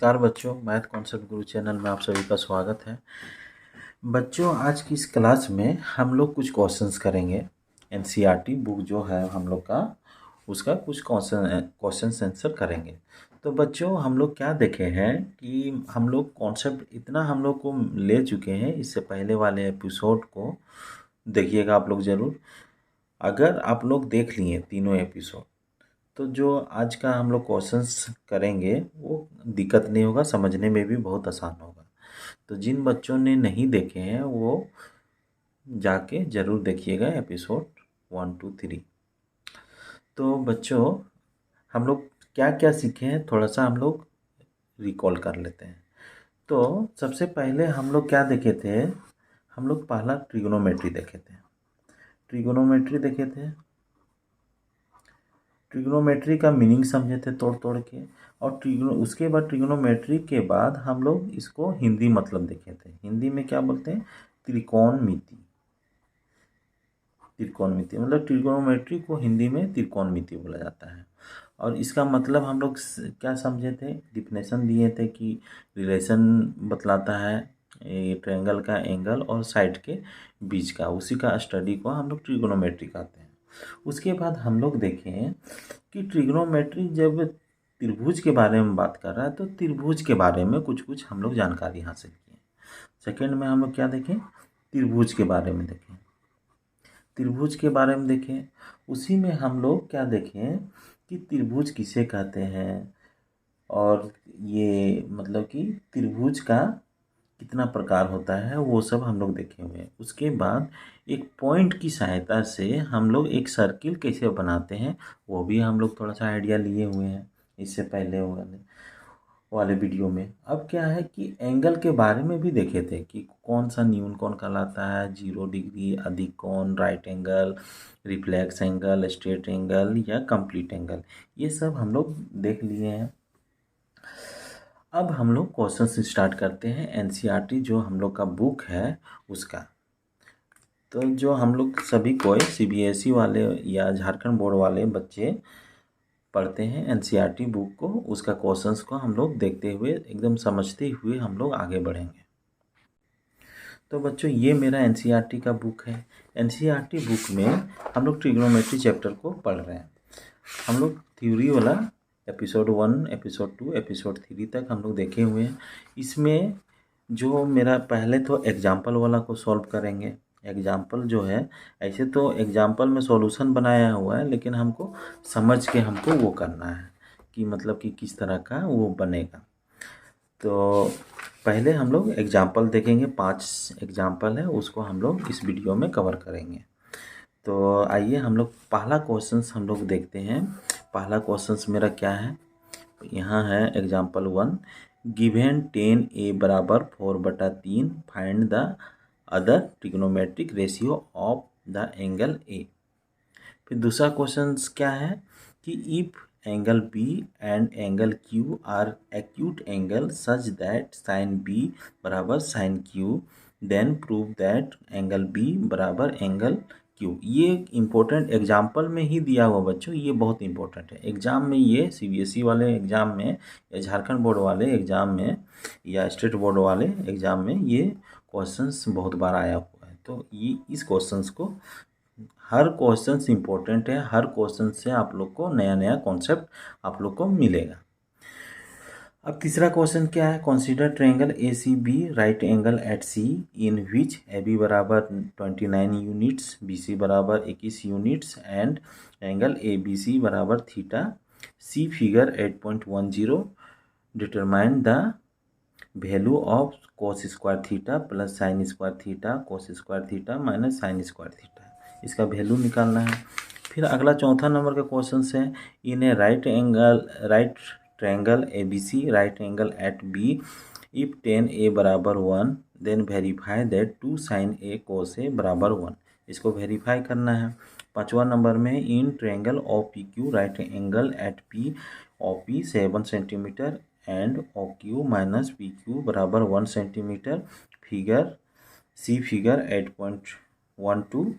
नमस्कार बच्चों, math concept गुरु channel में आप सभी का स्वागत है। बच्चों, आज की इस क्लास में हम लोग कुछ क्वेश्चंस करेंगे। एनसीईआरटी बुक जो है हम लोग का, उसका कुछ क्वेश्चन आंसर करेंगे। तो बच्चों, हम लोग क्या देखे हैं कि हम लोग कॉन्सेप्ट इतना हम लोग को ले चुके हैं। इससे पहले वाले एपिसोड को देखिएगा आप लोग ज़रूर। अगर आप लोग देख लिए तीनों एपिसोड, तो जो आज का हम लोग क्वेश्चंस करेंगे वो दिक्कत नहीं होगा, समझने में भी बहुत आसान होगा। तो जिन बच्चों ने नहीं देखे हैं वो जाके ज़रूर देखिएगा एपिसोड 1, 2, 3। तो बच्चों, हम लोग क्या क्या सीखे हैं थोड़ा सा हम लोग रिकॉल कर लेते हैं। तो सबसे पहले हम लोग क्या देखे थे, हम लोग पहला ट्रिग्नोमेट्री देखे थे। ट्रिग्नोमेट्री का मीनिंग समझे थे तोड़ तोड़ के। और उसके बाद ट्रिग्नोमेट्री के बाद हम लोग इसको हिंदी मतलब देखे थे। हिंदी में क्या बोलते हैं? त्रिकोणमिति मतलब ट्रिग्नोमेट्री को हिंदी में त्रिकोणमिति बोला जाता है। और इसका मतलब हम लोग क्या समझे थे, डिफिनेशन दिए थे कि रिलेशन बतलाता है ये ट्रायंगल का एंगल और साइड के बीच का, उसी का स्टडी को हम लोग ट्रिग्नोमेट्री कहते हैं। उसके बाद हम लोग देखें कि ट्रिग्नोमेट्री जब त्रिभुज के बारे में बात कर रहा है तो त्रिभुज के बारे में कुछ कुछ हम लोग जानकारी हासिल किए। सेकंड में हम लोग क्या देखें, त्रिभुज के बारे में देखें। उसी में हम लोग क्या देखें कि त्रिभुज किसे कहते हैं, और ये मतलब कि त्रिभुज का कितना प्रकार होता है वो सब हम लोग देखे हुए हैं। उसके बाद एक पॉइंट की सहायता से हम लोग एक सर्किल कैसे बनाते हैं वो भी हम लोग थोड़ा सा आइडिया लिए हुए हैं इससे पहले वाले वीडियो में। अब क्या है कि एंगल के बारे में भी देखे थे कि कौन सा न्यून कोण कहलाता है, 0 डिग्री, अधिक कोण, right angle, reflex angle, straight angle या कंप्लीट एंगल, ये सब हम लोग देख लिए हैं। अब हम लोग क्वेश्चन स्टार्ट करते हैं। एनसीईआरटी जो हम लोग का बुक है उसका, तो जो हम लोग सभी को सीबीएसई वाले या झारखंड बोर्ड वाले बच्चे पढ़ते हैं एनसीईआरटी बुक को, उसका क्वेश्चंस को हम लोग देखते हुए एकदम समझते हुए हम लोग आगे बढ़ेंगे। तो बच्चों, ये मेरा एनसीईआरटी का बुक है। एनसीईआरटी बुक में हम लोग ट्रिग्नोमेट्री चैप्टर को पढ़ रहे हैं। हम लोग थ्योरी वाला एपिसोड 1, एपिसोड 2, एपिसोड 3 तक हम लोग देखे हुए हैं। इसमें जो मेरा पहले तो एग्जाम्पल वाला को सॉल्व करेंगे। एग्जाम्पल जो है, ऐसे तो एग्जाम्पल में सॉल्यूशन बनाया हुआ है, लेकिन हमको समझ के हमको वो करना है कि मतलब कि किस तरह का वो बनेगा। तो पहले हम लोग एग्जाम्पल देखेंगे, 5 एग्जाम्पल है, उसको हम लोग इस वीडियो में कवर करेंगे। तो आइए हम लोग पहला क्वेश्चंस हम लोग देखते हैं। पहला क्वेश्चंस मेरा क्या है, यहाँ है एग्जाम्पल 1। गिवेन 10a बराबर 4/3, find the other trigonometric ratio of the angle A. फिर दूसरा क्वेश्चन क्या है कि if angle B and angle Q are acute angle such that sine B बराबर sine Q, then prove that angle B बराबर angle Q. ये important example में ही दिया हुआ बच्चों, ये बहुत इंपॉर्टेंट है एग्जाम में। ये सीबीएसई वाले एग्जाम में या झारखंड बोर्ड वाले एग्जाम में या स्टेट बोर्ड वाले एग्जाम में ये क्वेश्चंस बहुत बार आया हुआ है। तो ये इस क्वेश्चंस को, हर क्वेश्चन इम्पोर्टेंट है, हर क्वेश्चन से आप लोग को नया नया कॉन्सेप्ट आप लोग को मिलेगा। अब तीसरा क्वेश्चन क्या है, consider triangle A C B right angle at C in which A B बराबर 29 यूनिट्स, बी सी बराबर 21 units and angle A B C बराबर theta. See figure 8.10 determine the value of cos square theta plus sine square theta cos square theta minus sine square theta, इसका value निकालना है। फिर अगला चौथा number का question है, in a right triangle A B C right angle at B if 10a बराबर 1 then verify that 2 sine A cos A बराबर 1, इसको वेरीफाई करना है। पाँचवा नंबर में, in triangle O P Q right angle at P O P 7 centimetre and O Q minus P Q बराबर 1 centimetre, figure 8.12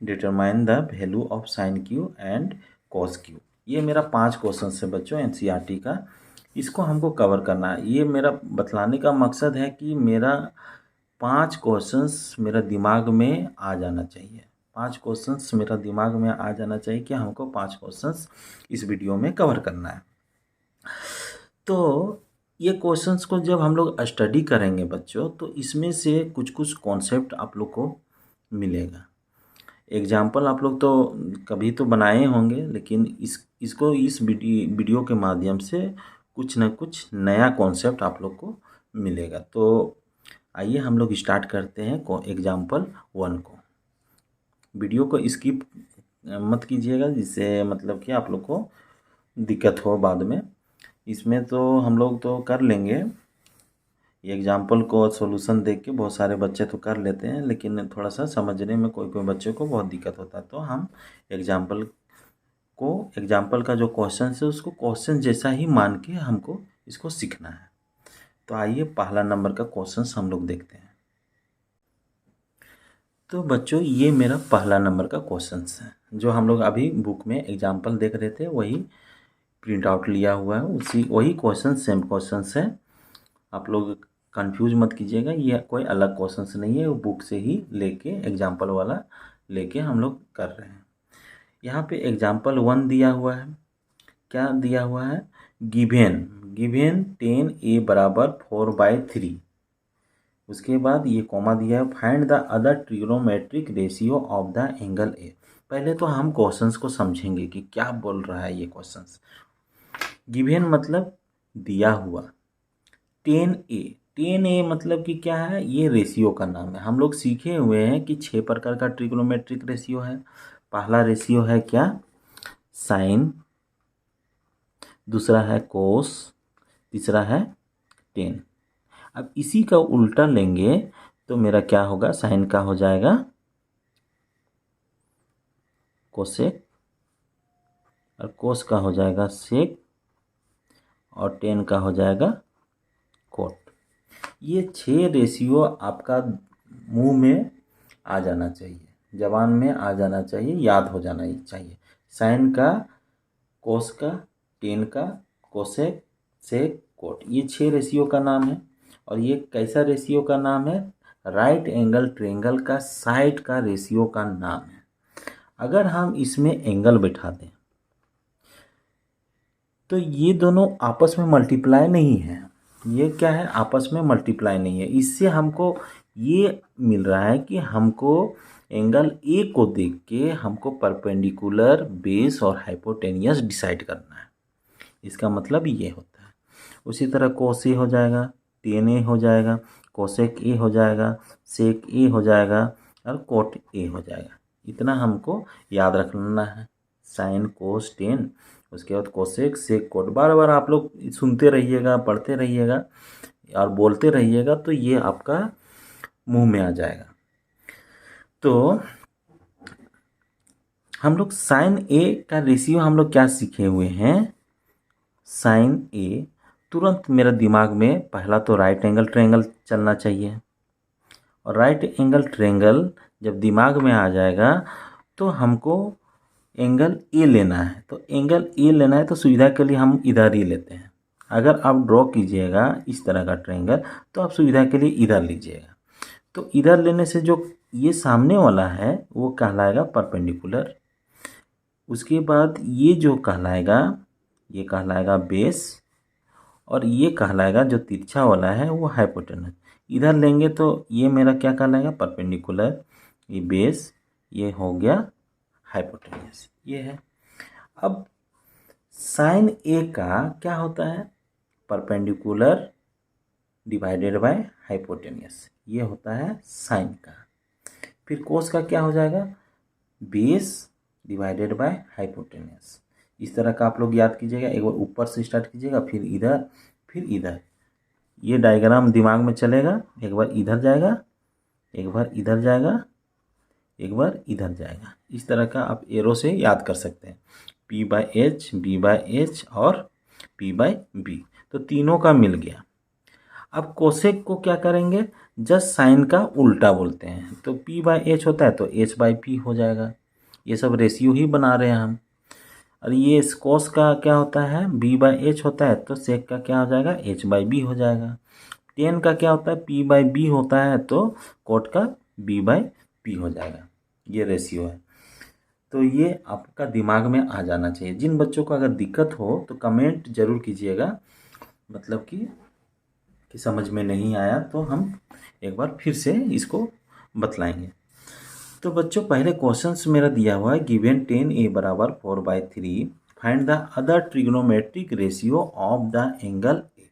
determine the value of sine Q and cos Q. ये मेरा 5 क्वेश्चन है बच्चों एनसीईआरटी का। इसको हमको cover करना है। ये मेरा बतलाने का मकसद है कि मेरा 5 क्वेश्चंस मेरा दिमाग में आ जाना चाहिए। 5 क्वेश्चंस मेरा दिमाग में आ जाना चाहिए कि हमको 5 क्वेश्चंस इस वीडियो में कवर करना है। तो ये क्वेश्चंस को जब हम लोग स्टडी करेंगे बच्चों, तो इसमें से कुछ कुछ कॉन्सेप्ट आप लोग को मिलेगा। एग्जाम्पल आप लोग तो कभी तो बनाए होंगे, लेकिन इसको इस वीडियो के माध्यम से कुछ ना कुछ नया कॉन्सेप्ट आप लोग को मिलेगा। तो आइए हम लोग स्टार्ट करते हैं एग्जाम्पल 1 को। वीडियो को स्किप मत कीजिएगा, जिससे मतलब कि आप लोग को दिक्कत हो बाद में। इसमें तो हम लोग तो कर लेंगे, एग्जाम्पल को सॉल्यूशन देख के बहुत सारे बच्चे तो कर लेते हैं, लेकिन थोड़ा सा समझने में कोई कोई बच्चे को बहुत दिक्कत होता है। तो हम एग्जाम्पल का जो क्वेश्चन है उसको क्वेश्चन जैसा ही मान के हमको इसको सीखना है। तो आइए पहला नंबर का क्वेश्चन हम लोग देखते हैं। तो बच्चों ये मेरा पहला नंबर का क्वेश्चन है, जो हम लोग अभी बुक में एग्जाम्पल देख रहे थे वही प्रिंट आउट लिया हुआ है, वही क्वेश्चन सेम क्वेश्चन है। आप लोग कंफ्यूज मत कीजिएगा, ये कोई अलग क्वेश्चन नहीं है, वो बुक से ही लेके एग्जाम्पल वाला लेके हम लोग कर रहे हैं। यहाँ पे एग्जाम्पल 1 दिया हुआ है। क्या दिया हुआ है? गिवेन 10a बराबर 4/3। उसके बाद ये कॉमा दिया है, find the other trigonometric ratio of the angle ए। पहले तो हम क्वेश्चंस को समझेंगे कि क्या बोल रहा है ये क्वेश्चंस। गिवेन मतलब दिया हुआ, 10a मतलब कि क्या है? ये रेशियो का नाम है। हम लोग सीखे हुए हैं कि 6 प्रकार का ट्रिग्नोमेट्रिक रेशियो है। पहला रेशियो है क्या? साइन, दूसरा है कोस, तीसरा है टेन। अब इसी का उल्टा लेंगे तो मेरा क्या होगा? साइन का हो जाएगा कोसेक, और कोस का हो जाएगा सेक, और टेन का हो जाएगा कोट। ये 6 रेशियो आपका मुंह में आ जाना चाहिए, जबान में आ जाना चाहिए, याद हो जाना चाहिए। साइन का, कोस का, टेन का, कोसेक, सेक, कोट, ये 6 रेशियो का नाम है। और ये कैसा रेशियो का नाम है? राइट एंगल ट्रायंगल का साइड का रेशियो का नाम है। अगर हम इसमें एंगल बैठा दें तो ये दोनों आपस में मल्टीप्लाई नहीं है। ये क्या है? आपस में मल्टीप्लाई नहीं है। इससे हमको ये मिल रहा है कि हमको एंगल ए को देख के हमको परपेंडिकुलर, बेस और हाइपोटेनियस डिसाइड करना है। इसका मतलब ये होता है। उसी तरह कोस ए हो जाएगा, टेन ए हो जाएगा, कोसेक ए हो जाएगा, सेक ए हो जाएगा, और कोट ए हो जाएगा। इतना हमको याद रखना है। साइन, कोस, टेन, उसके बाद कोसेक, सेक, कोट। बार बार आप लोग सुनते रहिएगा, पढ़ते रहिएगा और बोलते रहिएगा, तो ये आपका मुंह में आ जाएगा। तो हम लोग साइन ए का रेशियो हम लोग क्या सीखे हुए हैं? साइन ए, तुरंत मेरा दिमाग में पहला तो राइट एंगल ट्रायंगल चलना चाहिए। और राइट एंगल ट्रायंगल जब दिमाग में आ जाएगा तो हमको एंगल ए लेना है। तो एंगल ए लेना है तो सुविधा के लिए हम इधर ही लेते हैं। अगर आप ड्रॉ कीजिएगा इस तरह का ट्रायंगल तो आप सुविधा के लिए इधर लीजिएगा। तो इधर लेने से जो ये सामने वाला है वो कहलाएगा परपेंडिकुलर। उसके बाद ये जो कहलाएगा, ये कहलाएगा बेस, और ये कहलाएगा जो तिरछा वाला है वो हाइपोटेनस। इधर लेंगे तो ये मेरा क्या कहलाएगा? परपेंडिकुलर, ये बेस, ये हो गया हाइपोटेनस, ये है। अब साइन ए का क्या होता है? परपेंडिकुलर डिवाइडेड बाय हाइपोटेनस, ये होता है साइन का। फिर कोस का क्या हो जाएगा? Base divided by hypotenuse. इस तरह का आप लोग याद कीजिएगा। एक बार ऊपर से स्टार्ट कीजिएगा, फिर इधर, फिर इधर। ये डायग्राम दिमाग में चलेगा। एक बार इधर जाएगा, एक बार इधर जाएगा, एक बार इधर जाएगा। इस तरह का आप एरो से याद कर सकते हैं। P/H, B/H और P/B, तो तीनों का मिल गया। अब कोसेक को क्या करेंगे? जस्ट साइन का उल्टा बोलते हैं। तो P/H होता है तो H/P हो जाएगा। ये सब रेशियो ही बना रहे हैं हम। और ये कोस का क्या होता है, b/h होता है, तो सेक का क्या हो जाएगा, h/b हो जाएगा। टेन का क्या होता है, p/b होता है, तो कोट का b/p हो जाएगा। ये रेशियो है। तो ये आपका दिमाग में आ जाना चाहिए। जिन बच्चों को अगर दिक्कत हो तो कमेंट जरूर कीजिएगा, मतलब कि समझ में नहीं आया तो हम एक बार फिर से इसको बतलाएंगे। तो बच्चों पहले क्वेश्चंस मेरा दिया हुआ है, गिवन 10a बराबर 4/3, find the other trigonometric ratio of the angle ए।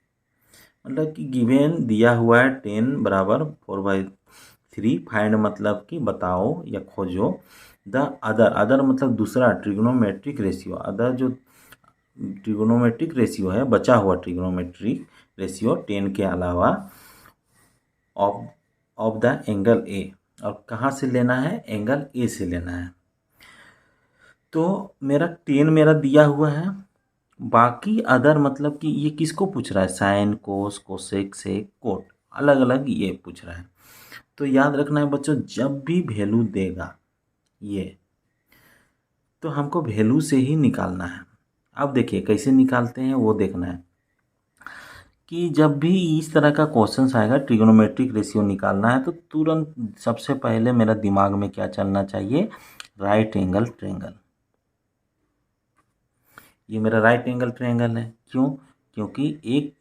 मतलब कि गिवन दिया हुआ है 10 बराबर 4/3, फाइंड मतलब कि बताओ या खोजो, द अदर मतलब दूसरा ट्रिग्नोमेट्रिक रेशियो, अदर जो ट्रिग्नोमेट्रिक रेशियो है, बचा हुआ ट्रिग्नोमेट्रिक रेशियो 10 के अलावा, ऑफ द एंगल ए। और कहाँ से लेना है, एंगल ए से लेना है। तो मेरा 10 मेरा दिया हुआ है, बाकी अदर मतलब कि ये किसको पूछ रहा है, साइन, कोस, कोसेक, सेक, कोट, अलग अलग ये पूछ रहा है। तो याद रखना है बच्चों, जब भी वैल्यू देगा ये, तो हमको वैल्यू से ही निकालना है। अब देखिए कैसे निकालते हैं वो देखना है, कि जब भी इस तरह का क्वेश्चन आएगा ट्रिग्नोमेट्रिक रेशियो निकालना है, तो तुरंत सबसे पहले मेरा दिमाग में क्या चलना चाहिए, राइट एंगल ट्रायंगल। ये मेरा राइट एंगल ट्रायंगल है, क्यों, क्योंकि एक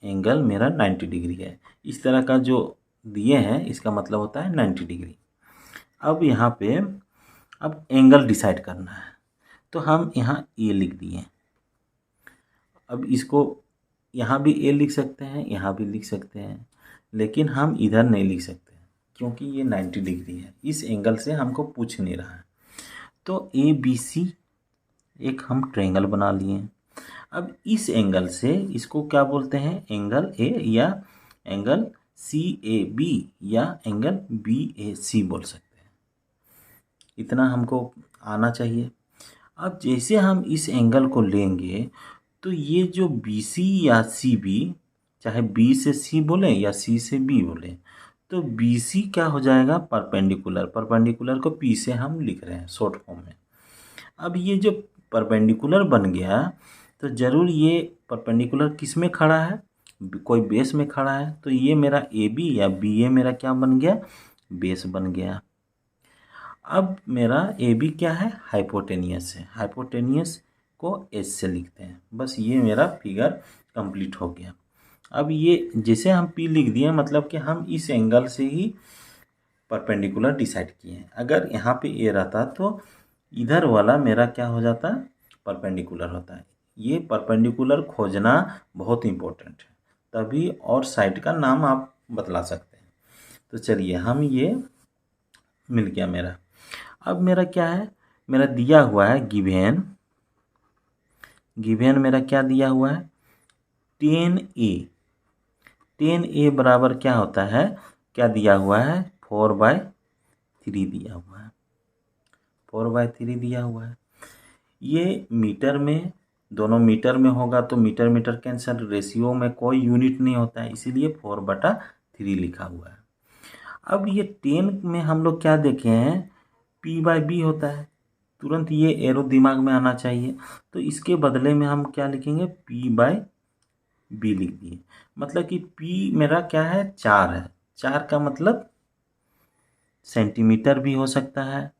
एंगल मेरा 90 डिग्री है। इस तरह का जो दिए हैं इसका मतलब होता है 90 डिग्री। अब यहाँ पे अब एंगल डिसाइड करना है, तो हम यहाँ ए लिख दिए। अब इसको यहाँ भी ए लिख सकते हैं, यहाँ भी लिख सकते हैं, लेकिन हम इधर नहीं लिख सकते क्योंकि ये 90 डिग्री है, इस एंगल से हमको पूछ नहीं रहा है। तो ABC एक हम ट्रायंगल बना लिए। अब इस एंगल से इसको क्या बोलते हैं, एंगल ए, या एंगल CAB, या एंगल BAC बोल सकते हैं। इतना हमको आना चाहिए। अब जैसे हम इस एंगल को लेंगे, तो ये जो BC या CB, चाहे B से C बोले या C से B बोले, तो BC क्या हो जाएगा, परपेंडिकुलर। परपेंडिकुलर को P से हम लिख रहे हैं शॉर्ट फॉर्म में। अब ये जो परपेंडिकुलर बन गया, तो ज़रूर ये परपेंडिकुलर किस में खड़ा है, कोई बेस में खड़ा है। तो ये मेरा AB या BA मेरा क्या बन गया, बेस बन गया। अब मेरा AB क्या है, हाइपोटेनियस है। हाइपोटेनियस को S से लिखते हैं। बस ये मेरा फिगर कंप्लीट हो गया। अब ये जैसे हम P लिख दिए, मतलब कि हम इस एंगल से ही परपेंडिकुलर डिसाइड किए हैं। अगर यहाँ पे A रहता तो इधर वाला मेरा क्या हो जाता, परपेंडिकुलर होता है। ये परपेंडिकुलर खोजना बहुत इम्पोर्टेंट है, तभी और साइड का नाम आप बतला सकते हैं। तो चलिए, हम ये मिल गया मेरा। अब मेरा क्या है, मेरा दिया हुआ है गिवेन मेरा क्या दिया हुआ है, 10A। 10A बराबर क्या होता है, क्या दिया हुआ है, 4/3 दिया हुआ है। 4/3 दिया हुआ है। ये मीटर में, दोनों मीटर में होगा तो मीटर मीटर कैंसिल, रेशियो में कोई यूनिट नहीं होता है, इसीलिए 4/3 लिखा हुआ है। अब ये 10 में हम लोग क्या देखे हैं, P/B होता है, तुरंत ये एरो दिमाग में आना चाहिए। तो इसके बदले में हम क्या लिखेंगे, P/B लिख दिए। मतलब कि P मेरा क्या है, 4 है। 4 का मतलब सेंटीमीटर भी हो सकता है,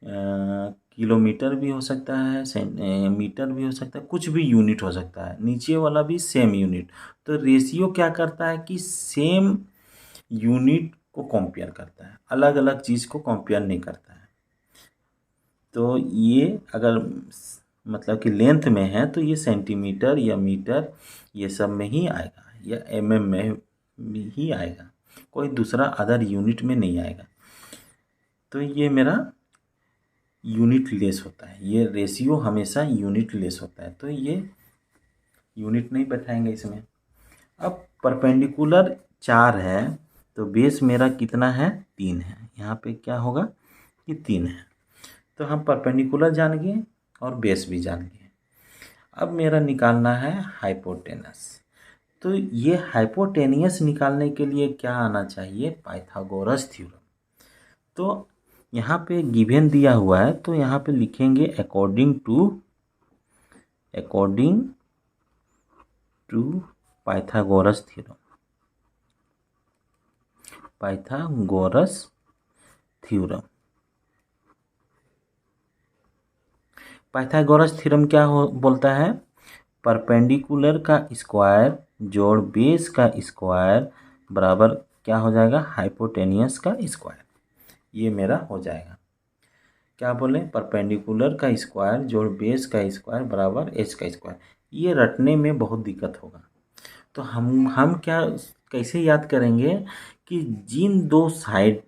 किलोमीटर भी हो सकता है, मीटर भी हो सकता है, कुछ भी यूनिट हो सकता है, नीचे वाला भी सेम यूनिट। तो रेशियो क्या करता है कि सेम यूनिट को कंपेयर करता है, अलग अलग चीज़ को कंपेयर नहीं करता है। तो ये अगर मतलब कि लेंथ में है तो ये सेंटीमीटर या मीटर ये सब में ही आएगा, या mm में ही आएगा, कोई दूसरा अदर यूनिट में नहीं आएगा। तो ये मेरा यूनिट लेस होता है, ये रेशियो हमेशा यूनिट लेस होता है, तो ये यूनिट नहीं बैठाएंगे इसमें। अब परपेंडिकुलर 4 है, तो बेस मेरा कितना है, 3 है। यहाँ पे क्या होगा कि 3 है। तो हम परपेंडिकुलर जान गए और बेस भी जान गए। अब मेरा निकालना है हाइपोटेनस। तो ये हाइपोटेनियस निकालने के लिए क्या आना चाहिए, पाइथागोरस थ्योरम। तो यहाँ पे गिवन दिया हुआ है, तो यहाँ पे लिखेंगे according to according to Pythagoras theorem. Pythagoras theorem. Pythagoras theorem क्या बोलता है? परपेंडिकुलर का स्क्वायर जोड़ बेस का स्क्वायर बराबर क्या हो जाएगा? हाइपोटेनियस का स्क्वायर। ये मेरा हो जाएगा। क्या बोले? परपेंडिकुलर का स्क्वायर जोड़ बेस का स्क्वायर बराबर एच का स्क्वायर। ये रटने में बहुत दिक्कत होगा, तो हम क्या कैसे याद करेंगे कि जिन दो साइड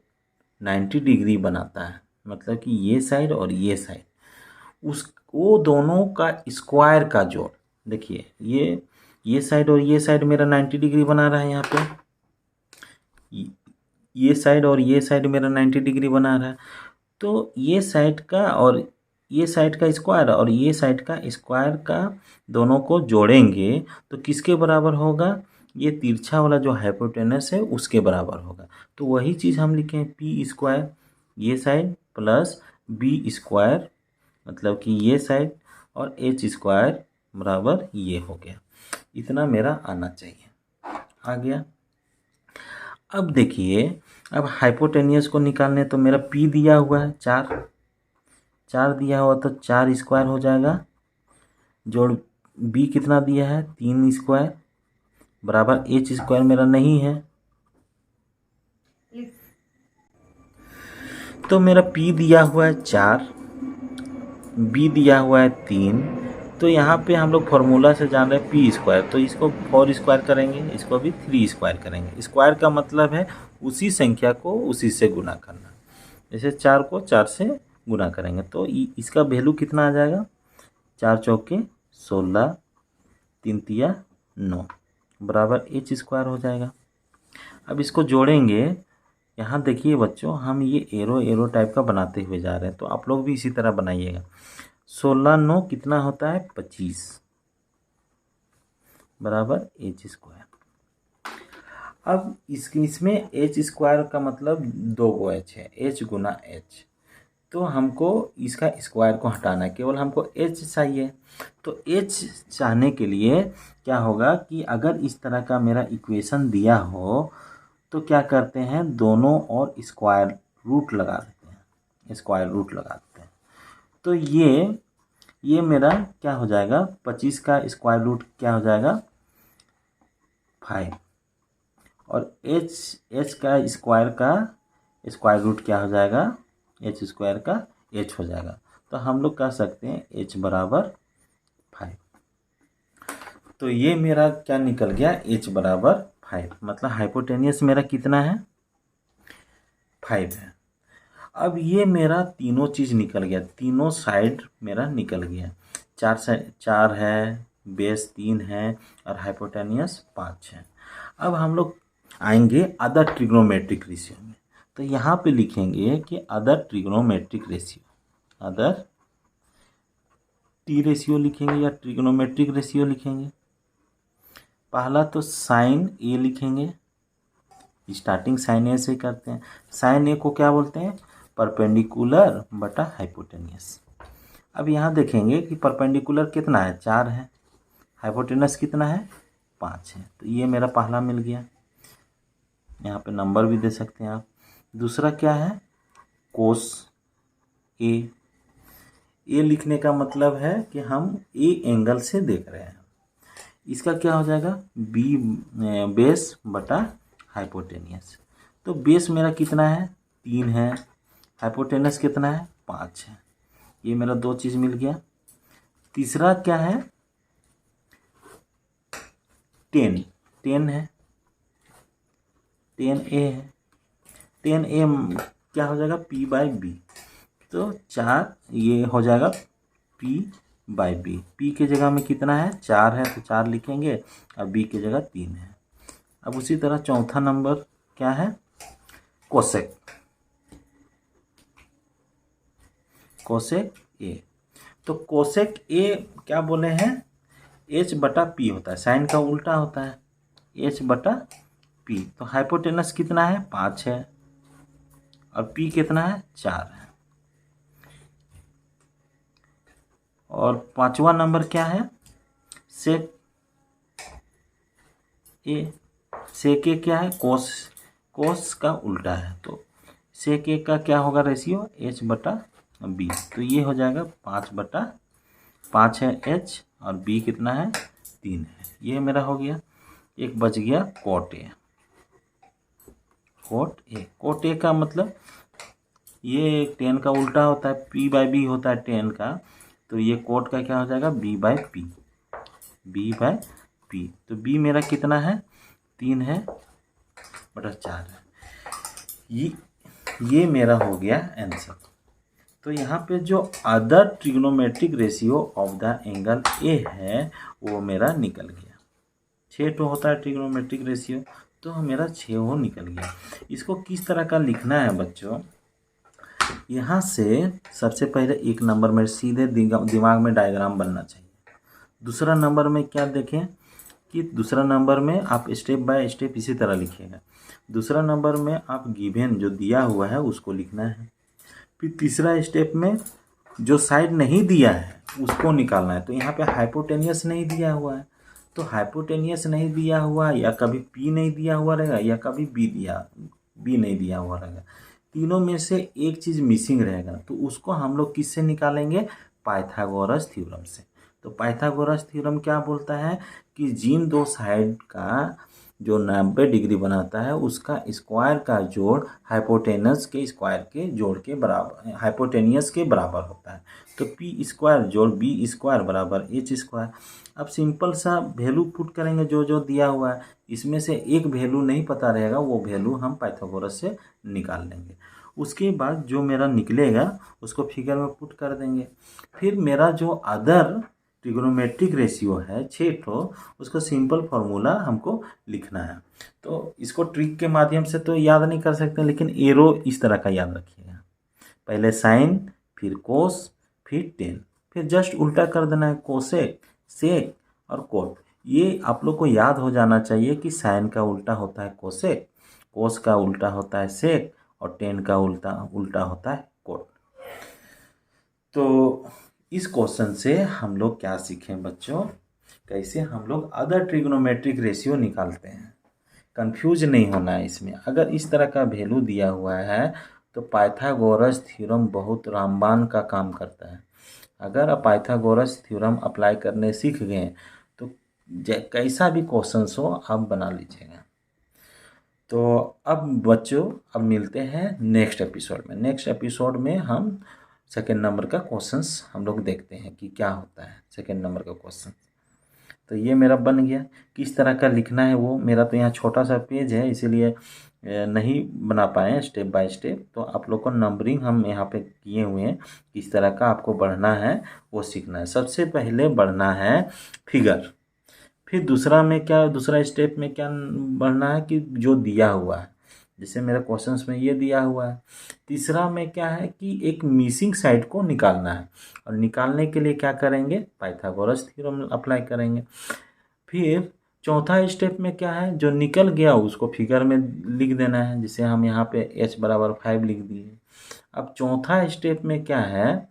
90 डिग्री बनाता है, मतलब कि ये साइड और ये साइड, वो दोनों का स्क्वायर का जोड़। देखिए ये साइड और ये साइड मेरा 90 डिग्री बना रहा है। यहाँ पे ये साइड और ये साइड मेरा 90 डिग्री बना रहा है। तो ये साइड का और ये साइड का स्क्वायर और ये साइड का स्क्वायर का दोनों को जोड़ेंगे तो किसके बराबर होगा? ये तिरछा वाला जो हाइपोटेनस है उसके बराबर होगा। तो वही चीज़ हम लिखें पी स्क्वायर ये साइड प्लस बी स्क्वायर, मतलब कि ये साइड, और एच स्क्वायर बराबर ये हो गया। इतना मेरा आना चाहिए। आ गया। अब देखिए, अब हाइपोटेनियस को निकालने तो मेरा पी दिया हुआ है 4 दिया हुआ, तो 4 स्क्वायर हो जाएगा, जोड़ बी कितना दिया है 3 स्क्वायर बराबर एच स्क्वायर मेरा नहीं है, तो मेरा पी दिया हुआ है 4, बी दिया हुआ है 3। तो यहाँ पे हम लोग फॉर्मूला से जान रहे हैं पी स्क्वायर, तो इसको 4 स्क्वायर करेंगे, इसको भी 3 स्क्वायर करेंगे। स्क्वायर का मतलब है उसी संख्या को उसी से गुना करना। जैसे 4 को 4 से गुना करेंगे तो इसका वैल्यू कितना आ जाएगा? 4 चौके 16, 3 तिया 9 बराबर एच स्क्वायर हो जाएगा। अब इसको जोड़ेंगे। यहाँ देखिए बच्चों, हम ये एरो टाइप का बनाते हुए जा रहे हैं, तो आप लोग भी इसी तरह बनाइएगा। 16 9 कितना होता है? 25 बराबर एच स्क्वायर। अब इसमें एच स्क्वायर का मतलब 2 गो एच है, एच गुना एच, तो हमको इसका स्क्वायर को हटाना है, केवल हमको एच चाहिए। तो एच चाहने के लिए क्या होगा कि अगर इस तरह का मेरा इक्वेशन दिया हो तो क्या करते हैं, दोनों और स्क्वायर रूट लगा देते हैं, स्क्वायर रूट लगा देते हैं। तो ये मेरा क्या हो जाएगा? 25 का स्क्वायर रूट क्या हो जाएगा? 5, और एच का स्क्वायर रूट क्या हो जाएगा? एच स्क्वायर का एच हो जाएगा। तो हम लोग कह सकते हैं एच बराबर 5। तो ये मेरा क्या निकल गया? एच बराबर 5, मतलब हाइपोटेनियस मेरा कितना है? 5 है। अब ये मेरा तीनों चीज़ निकल गया, तीनों साइड मेरा निकल गया। 4 है, बेस 3 है और हाइपोटेनियस 5 है। अब हम लोग आएंगे अदर ट्रिग्नोमेट्रिक रेशियो में। तो यहाँ पे लिखेंगे कि other trigonometric ratio, other T ratio लिखेंगे या ट्रिग्नोमेट्रिक रेशियो लिखेंगे। पहला तो साइन ए लिखेंगे, स्टार्टिंग साइन ए से करते हैं। साइन ए को क्या बोलते हैं? परपेंडिकुलर बटा हाइपोटेनियस। अब यहाँ देखेंगे कि परपेंडिकुलर कितना है? 4 है, हाइपोटेनस कितना है? 5 है। तो ये मेरा पहला मिल गया। यहाँ पे नंबर भी दे सकते हैं आप। दूसरा क्या है? कोस ए। ए लिखने का मतलब है कि हम ए एंगल से देख रहे हैं। इसका क्या हो जाएगा? बी बेस बटा हाइपोटेनियस। तो बेस मेरा कितना है? 3 है, हाइपोटेनस कितना है? 5 है। ये मेरा 2 चीज़ मिल गया। तीसरा क्या है? 10 है, 10 ए है। 10 ए क्या हो जाएगा? P by B. तो 4 ये हो जाएगा पी बाई बी। पी के जगह में कितना है? 4 है, तो 4 लिखेंगे, और बी की जगह 3 है। अब उसी तरह चौथा नंबर क्या है? कोसेक। कोसेक ए। तो कोसेक ए क्या बोले हैं? एच बटा पी होता है, साइन का उल्टा होता है, एच बटा पी। तो हाइपोटेनस कितना है? 5 है, और पी कितना है? 4 है। और पांचवा नंबर क्या है? सेक ए, सेक ए क्या है, कोस, कोस का उल्टा है, तो सेक ए का क्या होगा रेशियो, H/B। तो ये हो जाएगा 5/5 है H और B कितना है, 3 है। ये मेरा हो गया। एक बच गया कोट ए। कोट ए का मतलब ये 10 का उल्टा होता है, P/B होता है 10 का, तो ये कोट का क्या हो जाएगा, B/P। तो B मेरा कितना है, 3 है बटा 4 है। ये मेरा हो गया आंसर। तो यहाँ पे जो other trigonometric ratio of the angle ए है वो मेरा निकल गया। 6 तो होता है ट्रिग्नोमेट्रिक रेशियो, तो मेरा 6 वो निकल गया। इसको किस तरह का लिखना है बच्चों, यहाँ से सबसे पहले एक नंबर में सीधे दिमाग में डायग्राम बनना चाहिए। दूसरा नंबर में क्या देखें कि दूसरा नंबर में आप स्टेप बाय स्टेप इसी तरह लिखिएगा। दूसरा नंबर में आप गिवन जो दिया हुआ है उसको लिखना है। फिर तीसरा स्टेप में जो साइड नहीं दिया है उसको निकालना है। तो यहाँ पे हाइपोटेनियस नहीं दिया हुआ है, तो हाइपोटेनियस नहीं दिया हुआ या कभी P नहीं दिया हुआ रहेगा या कभी B नहीं दिया हुआ रहेगा। तीनों में से एक चीज़ मिसिंग रहेगा, तो उसको हम लोग किससे निकालेंगे, पाइथागोरस थ्योरम से। तो पाइथागोरस थ्योरम क्या बोलता है कि जिन दो साइड का जो 90 डिग्री बनाता है उसका स्क्वायर का जोड़ हाइपोटेनस के स्क्वायर के जोड़ के बराबर, हाइपोटेनियस के बराबर होता है। तो P² जोड़ B² बराबर H²। अब सिंपल सा वैल्यू पुट करेंगे जो जो दिया हुआ है, इसमें से एक वैल्यू नहीं पता रहेगा, वो वैल्यू हम पाइथागोरस से निकाल लेंगे। उसके बाद जो मेरा निकलेगा उसको फिगर में पुट कर देंगे। फिर मेरा जो अदर ट्रिग्नोमेट्रिक रेशियो है 6 ठो, उसको सिंपल फार्मूला हमको लिखना है। तो इसको ट्रिक के माध्यम से तो याद नहीं कर सकते, लेकिन एरो इस तरह का याद रखिएगा, पहले साइन, फिर कोस, फिर टेन, फिर जस्ट उल्टा कर देना है, कोसेक, सेक और कोट। ये आप लोग को याद हो जाना चाहिए कि साइन का उल्टा होता है कोसेक, कोस का उल्टा होता है सेक और टेन का उल्टा होता है कोट। तो इस क्वेश्चन से हम लोग क्या सीखें बच्चों, कैसे हम लोग अदर ट्रिग्नोमेट्रिक रेशियो निकालते हैं। कंफ्यूज नहीं होना है इसमें। अगर इस तरह का वैल्यू दिया हुआ है तो पाइथागोरस थ्योरम बहुत रामबाण का काम करता है। अगर आप पाइथागोरस थ्योरम अप्लाई करने सीख गए तो कैसा भी क्वेश्चन हो आप बना लीजिएगा। तो अब बच्चों अब मिलते हैं नेक्स्ट एपिसोड में। नेक्स्ट एपिसोड में हम सेकेंड नंबर का क्वेश्चंस हम लोग देखते हैं कि क्या होता है सेकेंड नंबर का क्वेश्चन। तो ये मेरा बन गया। किस तरह का लिखना है वो, मेरा तो यहाँ छोटा सा पेज है इसीलिए नहीं बना पाए स्टेप बाय स्टेप। तो आप लोग को नंबरिंग हम यहाँ पे किए हुए हैं, किस तरह का आपको बढ़ना है वो सीखना है। सबसे पहले बढ़ना है फिगर, फिर दूसरा में क्या, दूसरा स्टेप में क्या बढ़ना है कि जो दिया हुआ है, जैसे मेरे क्वेश्चंस में ये दिया हुआ है। तीसरा में क्या है कि एक मिसिंग साइड को निकालना है, और निकालने के लिए क्या करेंगे, पाइथागोरस थ्योरम अप्लाई करेंगे। फिर चौथा स्टेप में क्या है, जो निकल गया उसको फिगर में लिख देना है, जिसे हम यहाँ पे H/5 लिख दिए। अब चौथा स्टेप में क्या है,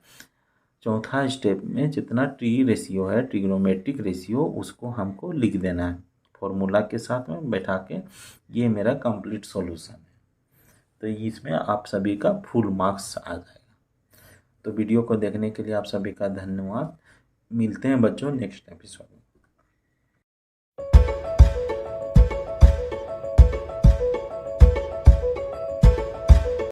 चौथा स्टेप में जितना ट्री रेशियो है ट्रिग्नोमेट्रिक रेशियो उसको हमको लिख देना है फॉर्मूला के साथ में बैठा के। ये मेरा कंप्लीट सॉल्यूशन है। तो इसमें आप सभी का फुल मार्क्स आ जाएगा। तो वीडियो को देखने के लिए आप सभी का धन्यवाद। मिलते हैं बच्चों नेक्स्ट एपिसोड में।